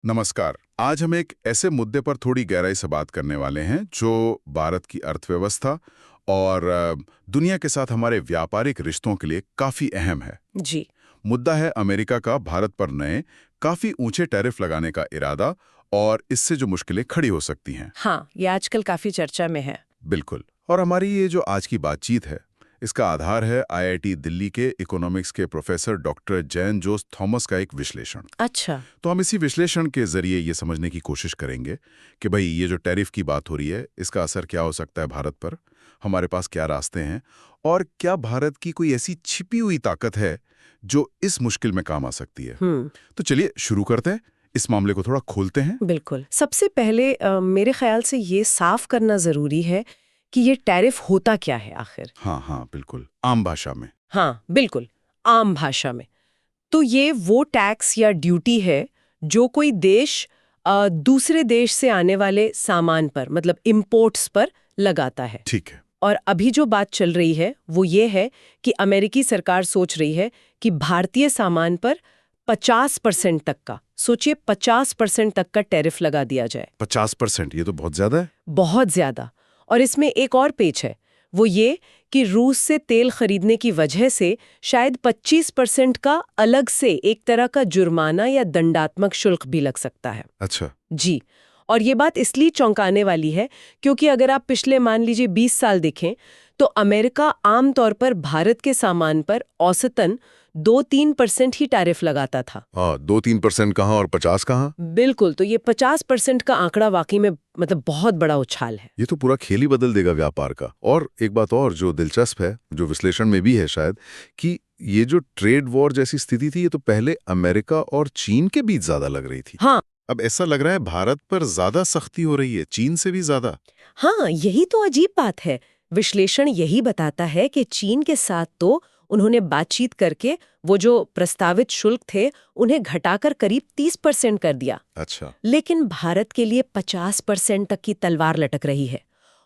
नमस्कार। आज हम एक ऐसे मुद्दे पर थोड़ी गहराई से बात करने वाले हैं जो भारत की अर्थव्यवस्था और दुनिया के साथ हमारे व्यापारिक रिश्तों के लिए काफी अहम है। जी। मुद्दा है अमेरिका का भारत पर नए काफी ऊंचे टैरिफ लगाने का इरादा और इससे जो मुश्किलें खड़ी हो सकती हैं। हाँ, ये आजकल काफी चर्चा में है। बिल्कुल। और हमारी ये जो आज की बातचीत है, इसका आधार है आईआईटी दिल्ली के इकोनॉमिक्स के प्रोफेसर डॉक्टर जैन जोस थॉमस का एक विश्लेषण। अच्छा। तो हम इसी विश्लेषण के जरिए ये समझने की कोशिश करेंगे कि भाई ये जो टैरिफ की बात हो रही है, इसका असर क्या हो सकता है भारत पर, हमारे पास क्या रास्ते हैं और क्या भारत की कोई ऐसी छिपी हुई ताकत है जो इस मुश्किल में काम आ सकती है। तो चलिए शुरू करते हैं, इस मामले को थोड़ा खोलते हैं। बिल्कुल। सबसे पहले मेरे ख्याल से ये साफ करना जरूरी है कि ये टैरिफ होता क्या है आखिर। हाँ हाँ, बिल्कुल आम भाषा में। हाँ, बिल्कुल आम भाषा में। तो ये वो टैक्स या ड्यूटी है जो कोई देश दूसरे देश से आने वाले सामान पर, मतलब इंपोर्ट्स पर लगाता है। ठीक है। और अभी जो बात चल रही है वो ये है कि अमेरिकी सरकार सोच रही है कि भारतीय सामान पर 50% तक का, सोचिए 50% तक का टैरिफ लगा दिया जाए। 50%? ये तो बहुत ज्यादा है। बहुत ज्यादा। और इसमें एक और पेच है, वो ये कि रूस से तेल खरीदने की वजह से शायद 25% का अलग से एक तरह का जुर्माना या दंडात्मक शुल्क भी लग सकता है। अच्छा। जी। और ये बात इसलिए चौंकाने वाली है क्योंकि अगर आप पिछले मान लीजिए 20 साल देखें तो अमेरिका आमतौर पर भारत के सामान पर औसतन 2-3% ही टैरिफ लगाता था। 2-3% कहाँ और 50 कहाँ? बिल्कुल। तो ये 50% का आंकड़ा वाकई में मतलब बहुत बड़ा उछाल है। ये तो पूरा खेल ही बदल देगा व्यापार का। और एक बात और जो दिलचस्प है, जो विश्लेषण में भी है शायद, कि ये जो ट्रेड वॉर जैसी स्थिति थी, ये तो पहले अमेरिका और चीन के बीच ज्यादा लग रही थी। हाँ। अब ऐसा लग रहा है भारत पर ज्यादा सख्ती हो रही है, चीन से भी ज्यादा। हाँ, यही तो अजीब बात है। विश्लेषण यही बताता है कि चीन के साथ तो उन्होंने बातचीत करके वो जो प्रस्तावित शुल्क थे उन्हें घटाकर करीब 30% कर दिया। अच्छा। लेकिन भारत के लिए 50% तक की तलवार लटक रही है।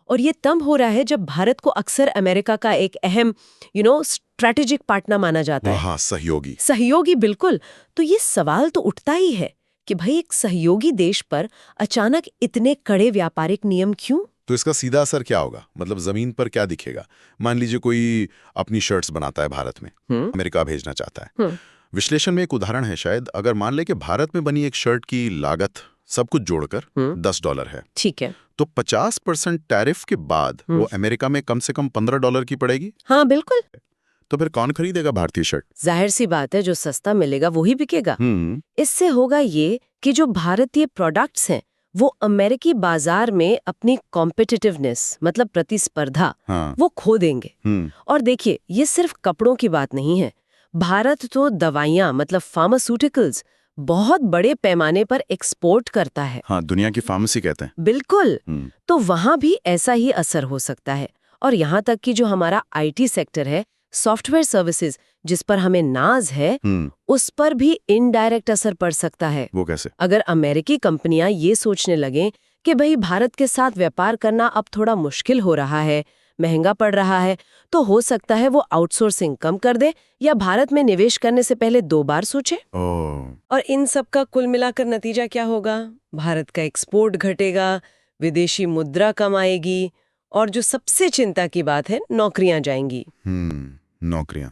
और ये तब हो रहा है जब भारत को अक्सर अमेरिका का एक अहम स्ट्रैटेजिक पार्टनर माना जाता है। हाँ, सहयोगी। सहयोगी, बिल्कुल। तो ये सवाल तो उठता ही है कि भाई एक सहयोगी देश पर अचानक इतने कड़े व्यापारिक नियम क्यों? तो इसका सीधा असर क्या होगा, मतलब जमीन पर क्या दिखेगा? मान लीजिए कोई अपनी शर्ट्स बनाता है भारत में, अमेरिका भेजना चाहता है। विश्लेषण में एक उदाहरण है शायद, अगर मान ले कि भारत में बनी एक शर्ट की लागत सब कुछ जोड़कर $10 है। ठीक है। तो 50% टैरिफ के बाद वो अमेरिका में कम से कम $15 की पड़ेगी। हाँ, बिल्कुल। तो फिर कौन खरीदेगा भारतीय शर्ट? जाहिर सी बात है, जो सस्ता मिलेगा वही बिकेगा। इससे होगा ये कि जो भारतीय प्रोडक्ट्स हैं वो अमेरिकी बाजार में अपनी कॉम्पिटिटिवनेस, मतलब प्रतिस्पर्धा, वो खो देंगे। और देखिए, ये सिर्फ कपड़ों की बात नहीं है। भारत तो दवाइयाँ, मतलब फार्मास्यूटिकल्स, बहुत बड़े पैमाने पर एक्सपोर्ट करता है। हाँ, दुनिया की फार्मेसी कहते हैं। बिल्कुल। तो वहां भी ऐसा ही असर हो सकता है। और यहाँ तक कि जो हमारा आईटी सेक्टर है, सॉफ्टवेयर सर्विसेज, जिस पर हमें नाज है, उस पर भी इनडायरेक्ट असर पड़ सकता है। वो कैसे? अगर अमेरिकी कंपनियां ये सोचने लगें कि भाई भारत के साथ व्यापार करना अब थोड़ा मुश्किल हो रहा है, महंगा पड़ रहा है, तो हो सकता है वो आउटसोर्सिंग कम कर दे या भारत में निवेश करने से पहले 2 बार सोचे। और इन सब का कुल मिलाकर नतीजा क्या होगा? भारत का एक्सपोर्ट घटेगा, विदेशी मुद्रा कम आएगी और जो सबसे चिंता की बात है, नौकरियां जाएंगी। नौकरियां।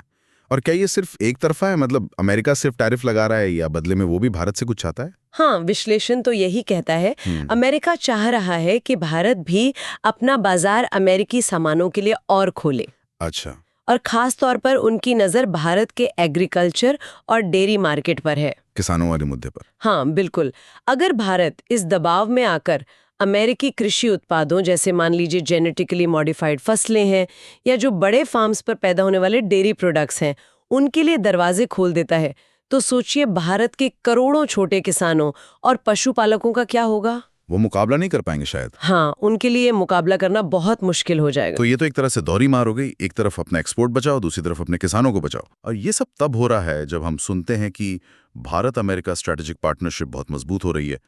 और क्या ये सिर्फ एक तरफा है, मतलब अमेरिका सिर्फ टैरिफ लगा रहा है या बदले में वो भी भारत से कुछ चाहता है? हाँ, विश्लेषण तो यही कहता है। अमेरिका चाह रहा है कि भारत भी अपना बाजार अमेरिकी सामानों के लिए और खोले। अच्छा। और खास तौर पर उनकी नजर भारत के एग्रीकल्चर और डेयरी मार्केट पर है, किसानों वाले मुद्दे पर। हाँ, बिल्कुल। अगर भारत इस दबाव में आकर अमेरिकी कृषि उत्पादों, जैसे मान लीजिए जेनेटिकली मॉडिफाइड फसलें हैं या जो बड़े फार्म्स पर पैदा होने वाले डेयरी प्रोडक्ट्स हैं, उनके लिए दरवाजे खोल देता है, तो सोचिए भारत के करोड़ों छोटे किसानों और पशुपालकों का क्या होगा? वो मुकाबला नहीं कर पाएंगे शायद। हाँ, उनके लिए मुकाबला करना बहुत मुश्किल हो जाएगा। तो ये तो एक तरह से दोहरी मार हो गई, एक तरफ अपना एक्सपोर्ट बचाओ, दूसरी तरफ अपने किसानों को बचाओ। और ये सब तब हो रहा है जब हम सुनते हैं कि भारत अमेरिका स्ट्रेटेजिक पार्टनरशिप बहुत मजबूत हो रही है।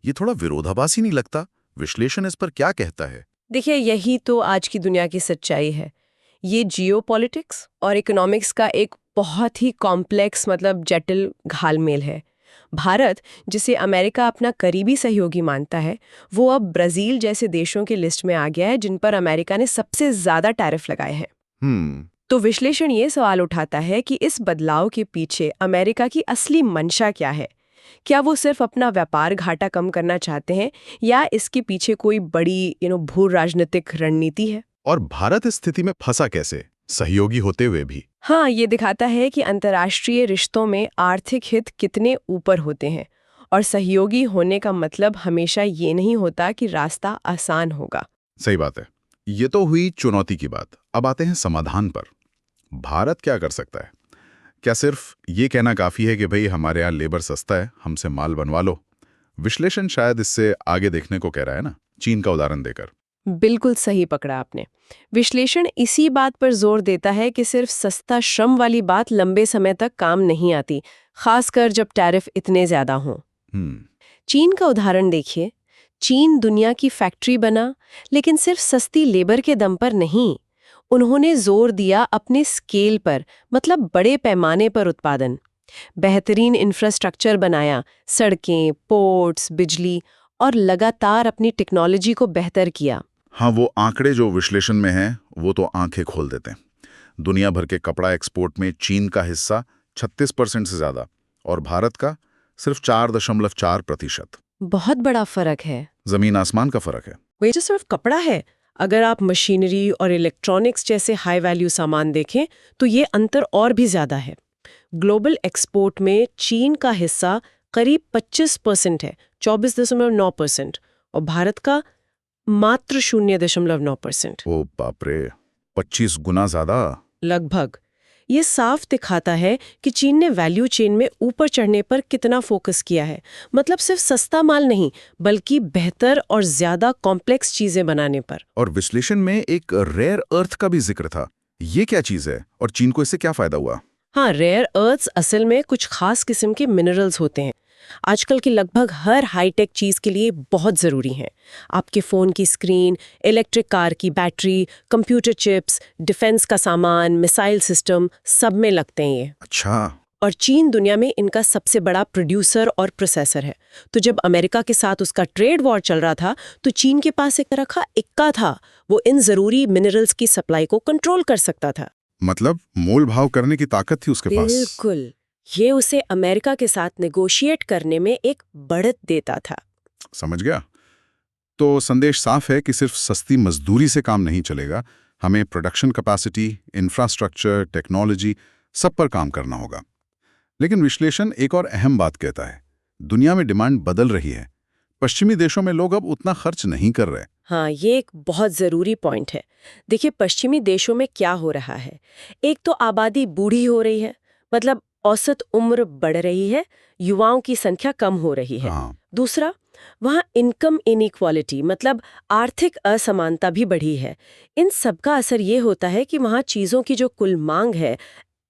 ये थोड़ा विरोधाभासी नहीं लगता? विश्लेषण इस पर क्या कहता है? देखिए, यही तो आज की दुनिया की सच्चाई है। ये जियोपॉलिटिक्स और इकोनॉमिक्स का एक बहुत ही कॉम्प्लेक्स, मतलब जटिल घालमेल है। भारत, जिसे अमेरिका अपना करीबी सहयोगी मानता है, वो अब ब्राजील जैसे देशों की लिस्ट में आ गया है जिन पर अमेरिका ने सबसे ज्यादा टैरिफ लगाए हैं। तो विश्लेषण ये सवाल उठाता है कि इस बदलाव के पीछे अमेरिका की असली मंशा क्या है। क्या वो सिर्फ अपना व्यापार घाटा कम करना चाहते हैं या इसके पीछे कोई बड़ी भू राजनीतिक रणनीति है? और भारत इस स्थिति में फंसा कैसे, सहयोगी होते हुए भी? हाँ, ये दिखाता है कि अंतर्राष्ट्रीय रिश्तों में आर्थिक हित कितने ऊपर होते हैं, और सहयोगी होने का मतलब हमेशा ये नहीं होता कि रास्ता आसान होगा। सही बात है। ये तो हुई चुनौती की बात। अब आते हैं समाधान पर। भारत क्या कर सकता है? क्या सिर्फ ये कहना काफी है कि भाई हमारे यहाँ लेबर सस्ता है, हमसे माल बनवा लो? विश्लेषण शायद इससे आगे देखने को कह रहा है ना, चीन का उदाहरण देकर। बिल्कुल सही पकड़ा आपने। विश्लेषण इसी बात पर जोर देता है कि सिर्फ सस्ता श्रम वाली बात लंबे समय तक काम नहीं आती, खासकर जब टैरिफ इतने ज्यादा हों। चीन का उदाहरण देखिए। चीन दुनिया की फैक्ट्री बना, लेकिन सिर्फ सस्ती लेबर के दम पर नहीं। उन्होंने जोर दिया अपने स्केल पर, मतलब बड़े पैमाने पर उत्पादन। बेहतरीन इंफ्रास्ट्रक्चर बनाया, सड़कें, पोर्ट्स, बिजली, और लगातार अपनी टेक्नोलॉजी को बेहतर किया। हाँ, वो आंकड़े जो विश्लेषण में हैं, वो तो आंखें खोल देते हैं। दुनिया भर के कपड़ा एक्सपोर्ट में चीन का हिस्सा 36% से ज्यादा और भारत का सिर्फ 4.4%। बहुत बड़ा फर्क है। जमीन आसमान का फर्क है। वो जो सिर्फ कपड़ा है, अगर आप मशीनरी और इलेक्ट्रॉनिक्स जैसे हाई वैल्यू सामान देखें तो ये अंतर और भी ज्यादा है। ग्लोबल एक्सपोर्ट में चीन का हिस्सा करीब 25% है, 24.9%, और भारत का मात्र 0.9%। ओ बाप रे, 25 गुना ज्यादा लगभग। ये साफ दिखाता है कि चीन ने वैल्यू चेन में ऊपर चढ़ने पर कितना फोकस किया है। मतलब सिर्फ सस्ता माल नहीं, बल्कि बेहतर और ज्यादा कॉम्प्लेक्स चीजें बनाने पर। और विश्लेषण में एक रेयर अर्थ का भी जिक्र था। ये क्या चीज है और चीन को इससे क्या फायदा हुआ? हाँ, रेयर अर्थ्स असल में कुछ खास किस्म के मिनरल्स होते हैं। आजकल की लगभग हर हाईटेक चीज के लिए बहुत जरूरी हैं। आपके फोन की स्क्रीन, इलेक्ट्रिक कार की बैटरी, कंप्यूटर चिप्स, डिफेंस का सामान, मिसाइल सिस्टम, सब में लगते हैं ये। अच्छा। और चीन दुनिया में इनका सबसे बड़ा प्रोड्यूसर और प्रोसेसर है। तो जब अमेरिका के साथ उसका ट्रेड वॉर चल रहा था, तो चीन के पास एक तरह का इक्का था। वो इन जरूरी मिनरल्स की सप्लाई को कंट्रोल कर सकता था। मतलब मोल भाव करने की ताकत थी उसके पास। बिल्कुल। ये उसे अमेरिका के साथ नेगोशिएट करने में एक बढ़त देता था। समझ गया। तो संदेश साफ है कि सिर्फ सस्ती मजदूरी से काम नहीं चलेगा। हमें प्रोडक्शन कैपेसिटी, इंफ्रास्ट्रक्चर, टेक्नोलॉजी, सब पर काम करना होगा। लेकिन विश्लेषण एक और अहम बात कहता है। दुनिया में डिमांड बदल रही है। पश्चिमी देशों में लोग अब उतना खर्च नहीं कर रहे। हाँ, ये एक बहुत ज़रूरी पॉइंट है। देखिए, पश्चिमी देशों में क्या हो रहा है। एक तो आबादी बूढ़ी हो रही है, मतलब औसत उम्र बढ़ रही है, युवाओं की संख्या कम हो रही है। हाँ। दूसरा, वहाँ इनकम इनइक्वालिटी, मतलब आर्थिक असमानता भी बढ़ी है। इन सब का असर ये होता है कि वहाँ चीज़ों की जो कुल मांग है,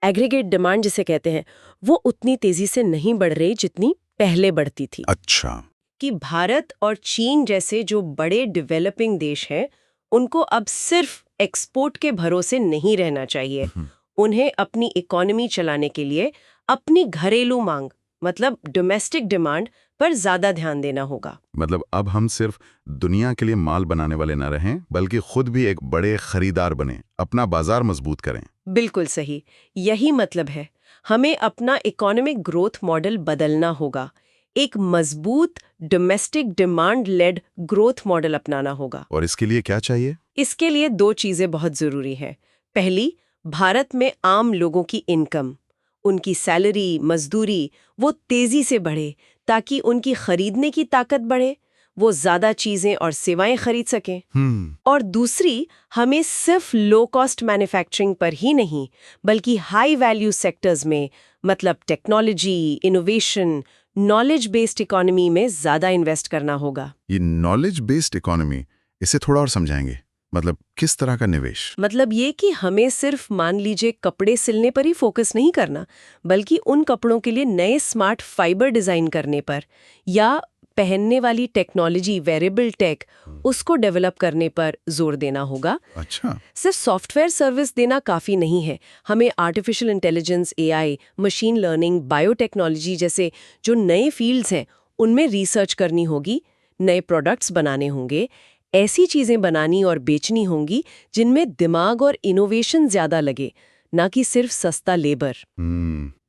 एग्रीगेट डिमांड जिसे कहते हैं, वो उतनी तेज़ी से नहीं बढ़ रही जितनी पहले बढ़ती थी। अच्छा। कि भारत और चीन जैसे जो बड़े डेवलपिंग देश हैं, उनको अब सिर्फ एक्सपोर्ट के भरोसे नहीं रहना चाहिए। उन्हें अपनी इकोनॉमी चलाने के लिए अपनी घरेलू मांग, मतलब डोमेस्टिक डिमांड पर ज्यादा ध्यान देना होगा। मतलब अब हम सिर्फ दुनिया के लिए माल बनाने वाले न रहें, बल्कि खुद भी एक बड़े खरीदार बने, अपना बाजार मजबूत करें। बिल्कुल सही, यही मतलब है। हमें अपना इकोनॉमिक ग्रोथ मॉडल बदलना होगा। एक मजबूत domestic demand led growth model अपनाना होगा। और इसके लिए क्या चाहिए? इसके लिए दो चीजें बहुत जरूरी हैं। पहली, भारत में आम लोगों की इनकम, उनकी सैलरी, मजदूरी, वो तेजी से बढ़े ताकि उनकी खरीदने की ताकत बढ़े, वो ज्यादा चीजें और सेवाएं खरीद सकें। और दूसरी, हमें सिर्फ लो कॉस्ट मैन्युफैक्चरिंग पर ही नहीं, बल्कि हाई वैल्यू सेक्टर्स में, मतलब technology, innovation, knowledge based economy में ज्यादा इन्वेस्ट करना होगा। ये नॉलेज बेस्ड इकोनॉमी, इसे थोड़ा और समझाएंगे। मतलब किस तरह का निवेश? मतलब ये कि हमें सिर्फ मान लीजिए कपड़े सिलने पर ही फोकस नहीं करना, बल्कि उन कपड़ों के लिए नए स्मार्ट फाइबर डिजाइन करने पर, या पहनने वाली टेक्नोलॉजी, वेरेबल टेक, उसको डेवलप करने पर जोर देना होगा। अच्छा। सिर्फ सॉफ्टवेयर सर्विस देना काफ़ी नहीं है। हमें artificial intelligence, AI, machine learning, biotechnology जैसे जो नए फील्ड्स हैं उनमें रिसर्च करनी होगी, नए प्रोडक्ट्स बनाने होंगे, ऐसी चीज़ें बनानी और बेचनी होंगी जिनमें दिमाग और इनोवेशन ज़्यादा लगे, ना कि सिर्फ सस्ता लेबर।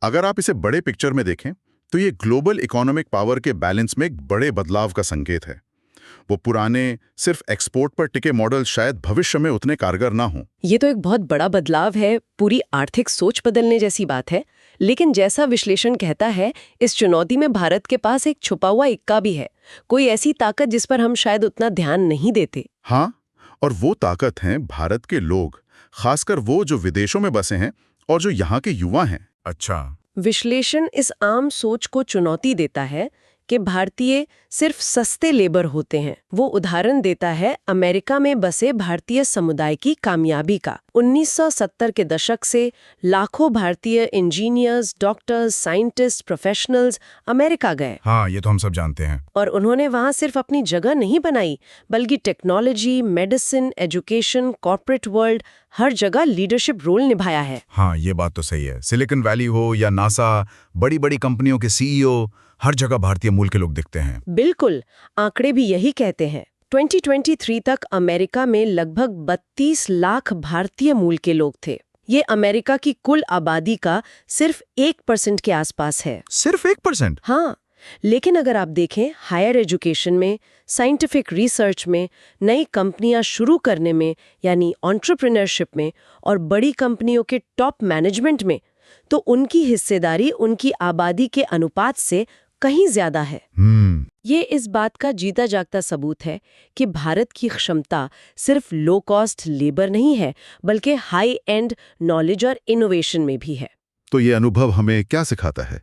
अगर आप इसे बड़े पिक्चर में देखें तो ये ग्लोबल इकोनॉमिक पावर के बैलेंस में एक बड़े बदलाव का संकेत है। वो पुराने सिर्फ एक्सपोर्ट पर टिके मॉडल शायद भविष्य में उतने कारगर ना हों। ये तो एक बहुत बड़ा बदलाव है, पूरी आर्थिक सोच बदलने जैसी बात है। लेकिन जैसा विश्लेषण कहता है, इस चुनौती में भारत के पास एक छुपा हुआ इक्का भी है, कोई ऐसी ताकत जिस पर हम शायद उतना ध्यान नहीं देते। हाँ, और वो ताकत हैं भारत के लोग, खासकर वो जो विदेशों में बसे हैं और जो यहाँ के युवा हैं। अच्छा। विश्लेषण इस आम सोच को चुनौती देता है कि भारतीय सिर्फ सस्ते लेबर होते हैं। वो उदाहरण देता है अमेरिका में बसे भारतीय समुदाय की कामयाबी का। 1970 के दशक से लाखों भारतीय engineers, doctors, scientist, professionals America गए। हाँ, ये तो हम सब जानते हैं। और उन्होंने वहाँ सिर्फ अपनी जगह नहीं बनाई, बल्कि technology, medicine, education, corporate world, हर जगह लीडरशिप रोल निभाया है। हाँ, ये बात तो सही है। सिलिकॉन वैली हो या नासा, बड़ी बड़ी कंपनियों के सीईओ, हर जगह भारतीय मूल के लोग दिखते हैं। बिल्कुल, आंकड़े भी यही कहते हैं। 2023 तक अमेरिका में लगभग 32 लाख भारतीय मूल के लोग थे। ये अमेरिका की कुल आबादी का सिर्फ 1% के आसपास है। सिर्फ 1%? हाँ, लेकिन अगर आप देखें हायर एजुकेशन में, साइंटिफिक रिसर्च में, नई कंपनियां शुरू करने में यानी एंटरप्रेन्योरशिप में और बड़ी कंपनियों के टॉप मैनेजमेंट में, तो उनकी हिस्सेदारी उनकी आबादी के अनुपात से कहीं ज्यादा है। ये इस बात का जीता जागता सबूत है कि भारत की क्षमता सिर्फ लो कॉस्ट लेबर नहीं है, बल्कि हाई एंड नॉलेज और इनोवेशन में भी है। तो ये अनुभव हमें क्या सिखाता है?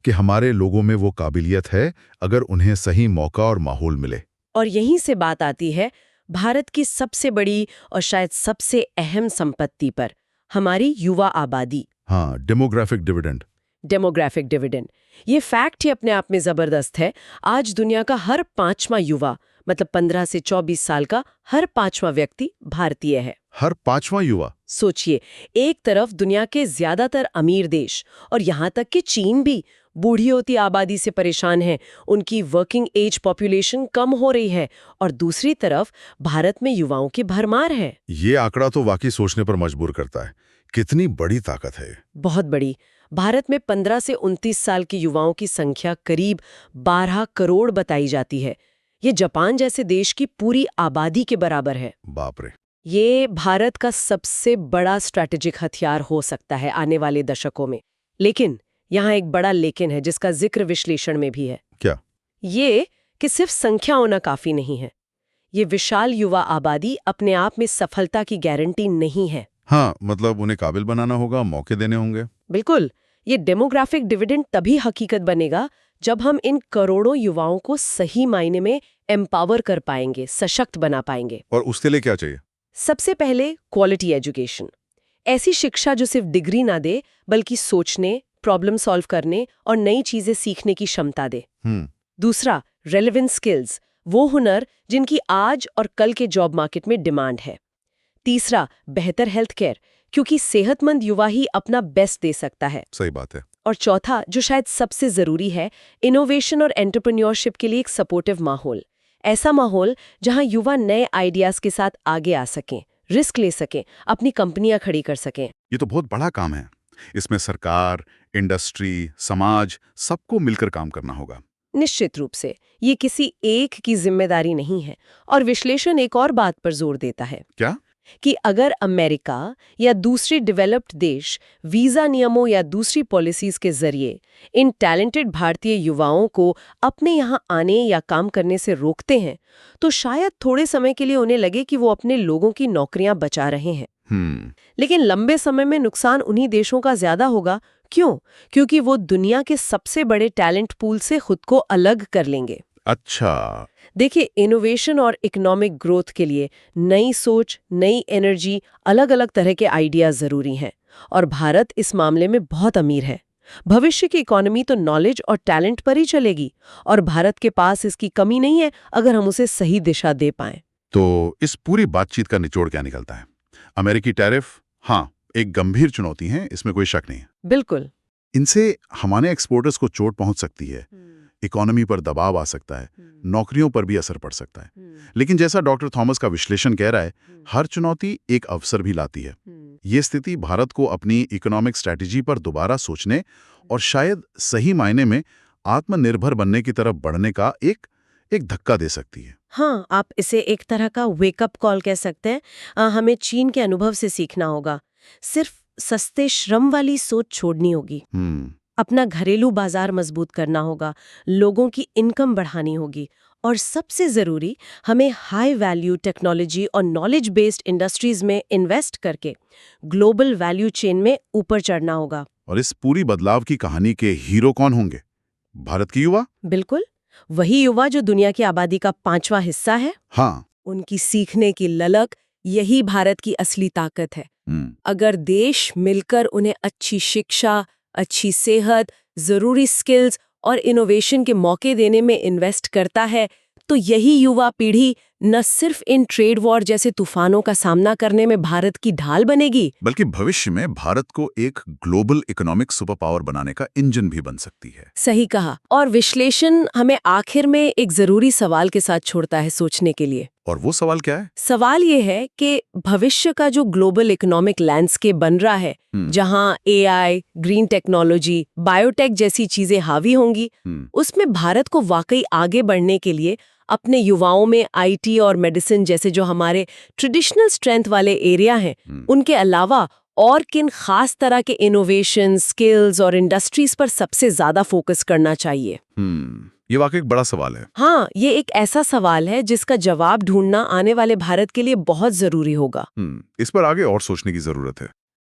कि हमारे लोगों में वो काबिलियत है अगर उन्हें सही मौका और माहौल मिले। और यहीं से बात आती है भारत की सबसे बड़ी और शायद सबसे अहम संपत्ति पर, हमारी युवा आबादी। हाँ, डेमोग्राफिक डिविडेंड। डेमोग्राफिक डिविडेंड, ये फैक्ट ही अपने आप में जबरदस्त है। आज दुनिया का हर 5वां युवा, मतलब 15 से 24 साल का हर 5वां व्यक्ति भारतीय है। हर 5वां युवा? सोचिए, एक तरफ दुनिया के ज्यादातर अमीर देश और यहाँ तक कि चीन भी बूढ़ी होती आबादी से परेशान है, उनकी वर्किंग एज पॉपुलेशन कम हो रही है, और दूसरी तरफ भारत में युवाओं की भरमार है। ये आंकड़ा तो वाकई सोचने पर मजबूर करता है। कितनी बड़ी ताकत है। बहुत बड़ी। भारत में 15 से 29 साल के युवाओं की संख्या करीब 12 करोड़ बताई जाती है। ये जापान जैसे देश की पूरी आबादी के बराबर है। बाप रे। ये भारत का सबसे बड़ा स्ट्रैटेजिक हथियार हो सकता है आने वाले दशकों में। लेकिन यहाँ एक बड़ा लेकिन है जिसका जिक्र विश्लेषण में भी है। क्या? ये कि सिर्फ संख्या होना काफी नहीं है। ये विशाल युवा आबादी अपने आप में सफलता की गारंटी नहीं है। हाँ, मतलब उन्हें काबिल बनाना होगा, मौके देने होंगे। बिल्कुल। ये डेमोग्राफिक डिविडेंड तभी हकीकत बनेगा जब हम इन करोड़ों युवाओं को सही मायने में एम्पावर कर पाएंगे, सशक्त बना पाएंगे। और उसके लिए क्या चाहिए? सबसे पहले क्वालिटी एजुकेशन। ऐसी शिक्षा जो सिर्फ डिग्री ना दे, बल्कि सोचने, प्रॉब्लम सॉल्व करने और नई चीजें सीखने की क्षमता दे। दूसरा, रेलेवेंट स्किल्स, वो हुनर जिनकी आज और कल के जॉब मार्केट में डिमांड है। तीसरा, बेहतर हेल्थ केयर, क्योंकि सेहतमंद युवा ही अपना बेस्ट दे सकता है। सही बात है। और चौथा, जो शायद सबसे जरूरी है, इनोवेशन और एंटरप्रेन्योरशिप के लिए एक सपोर्टिव माहौल। ऐसा माहौल जहां युवा नए आइडियाज के साथ आगे आ सकें, रिस्क ले सकें, अपनी कंपनियां खड़ी कर सकें। ये तो बहुत बड़ा काम है। इसमें सरकार, इंडस्ट्री, समाज, सबको मिलकर काम करना होगा। निश्चित रूप से ये किसी एक की जिम्मेदारी नहीं है। और विश्लेषण एक और बात पर जोर देता है। क्या? कि अगर अमेरिका या दूसरे डेवलप्ड देश वीजा नियमों या दूसरी पॉलिसीज के जरिए इन टैलेंटेड भारतीय युवाओं को अपने यहाँ आने या काम करने से रोकते हैं, तो शायद थोड़े समय के लिए उन्हें लगे कि वो अपने लोगों की नौकरियां बचा रहे हैं। लेकिन लंबे समय में नुकसान उन्हीं देशों का ज्यादा होगा। क्यों? क्योंकि वो दुनिया के सबसे बड़े टैलेंट पूल से खुद को अलग कर लेंगे। अच्छा। देखिए, इनोवेशन और इकोनॉमिक ग्रोथ के लिए नई सोच, नई एनर्जी, अलग अलग तरह के आइडियाज जरूरी हैं, और भारत इस मामले में बहुत अमीर है। भविष्य की इकोनॉमी तो नॉलेज और टैलेंट पर ही चलेगी, और भारत के पास इसकी कमी नहीं है अगर हम उसे सही दिशा दे पाएं। तो इस पूरी बातचीत का निचोड़ क्या निकलता है? अमेरिकी टैरिफ, हाँ, एक गंभीर चुनौती है, इसमें कोई शक नहीं है। बिल्कुल। इनसे हमारे एक्सपोर्टर्स को चोट पहुंच सकती है, इकोनॉमी पर दबाव आ सकता है, नौकरियों पर भी असर पड़ सकता है। लेकिन जैसा डॉक्टर थॉमस का विश्लेषण कह रहा है, हर चुनौती एक अवसर भी लाती है। ये स्थिति भारत को अपनी इकोनॉमिक स्ट्रैटेजी पर दोबारा सोचने और शायद सही मायने में आत्मनिर्भर बनने की तरफ बढ़ने का एक धक्का दे सकती है। हाँ, आप इसे एक तरह का वेकअप कॉल कह सकते हैं। हमें चीन के अनुभव से सीखना होगा। सिर्फ सस्ते श्रम वाली सोच छोड़नी होगी। अपना घरेलू बाजार मजबूत करना होगा, लोगों की इनकम बढ़ानी होगी, और सबसे जरूरी, हमें हाई वैल्यू टेक्नोलॉजी और नॉलेज बेस्ड इंडस्ट्रीज में इन्वेस्ट करके ग्लोबल वैल्यू चेन में ऊपर चढ़ना होगा। और इस पूरी बदलाव की कहानी के हीरो कौन होंगे? भारत के युवा। बिल्कुल, वही युवा जो दुनिया की आबादी का 5वां हिस्सा है। हाँ, उनकी सीखने की ललक, यही भारत की असली ताकत है। अगर देश मिलकर उन्हें अच्छी शिक्षा, अच्छी सेहत, जरूरी स्किल्स और इनोवेशन के मौके देने में इन्वेस्ट करता है, तो यही युवा पीढ़ी न सिर्फ इन ट्रेड वॉर जैसे तूफानों का सामना करने में भारत की ढाल बनेगी, बल्कि भविष्य में भारत को एक ग्लोबल इकोनॉमिक सुपर पावर बनाने का इंजन भी बन सकती है। सही कहा। और विश्लेषण हमें आखिर में एक जरूरी सवाल के साथ छोड़ता है सोचने के लिए। और वो सवाल क्या है? सवाल ये है कि भविष्य का जो ग्लोबल इकोनॉमिक लैंडस्केप बन रहा है, जहां एआई, ग्रीन टेक्नोलॉजी, बायोटेक जैसी चीजें हावी होंगी, उसमें भारत को वाकई आगे बढ़ने के लिए अपने युवाओं में आईटी और मेडिसिन जैसे जो हमारे ट्रेडिशनल स्ट्रेंथ वाले एरिया हैं, उनके अलावा और किन खास तरह के इनोवेशन, स्किल्स और इंडस्ट्रीज पर सबसे ज्यादा फोकस करना चाहिए? ये वाकई एक बड़ा सवाल है। हाँ, ये एक ऐसा सवाल है जिसका जवाब ढूंढना आने वाले भारत के लिए बहुत जरूरी होगा। इस पर आगे और सोचने की जरूरत है।